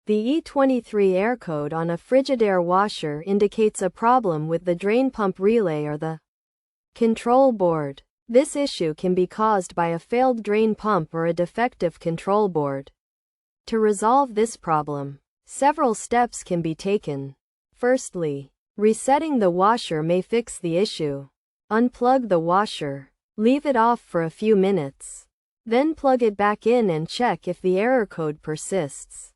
The E23 error code on a Frigidaire washer indicates a problem with the drain pump relay or the control board. This issue can be caused by a failed drain pump or a defective control board. To resolve this problem, several steps can be taken. Firstly, resetting the washer may fix the issue. Unplug the washer. Leave it off for a few minutes. Then plug it back in and check if the error code persists.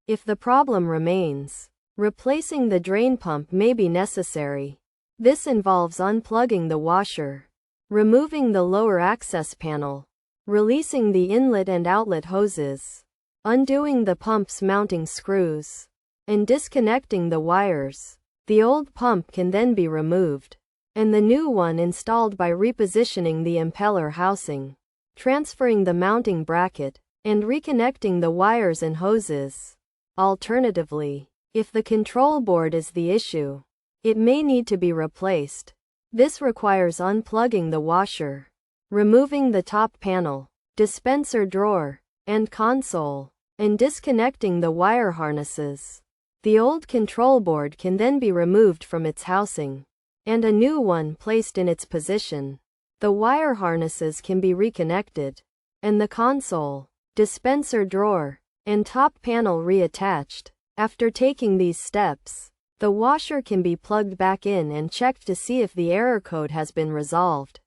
If the problem remains, replacing the drain pump may be necessary. This involves unplugging the washer, removing the lower access panel, releasing the inlet and outlet hoses, undoing the pump's mounting screws, and disconnecting the wires. The old pump can then be removed, and the new one installed by repositioning the impeller housing, transferring the mounting bracket, and reconnecting the wires and hoses. Alternatively, if the control board is the issue, it may need to be replaced. This requires unplugging the washer, removing the top panel, dispenser drawer, and console, and disconnecting the wire harnesses. The old control board can then be removed from its housing, and a new one placed in its position. The wire harnesses can be reconnected, and the console, dispenser drawer, and top panel reattached. After taking these steps, the washer can be plugged back in and checked to see if the error code has been resolved.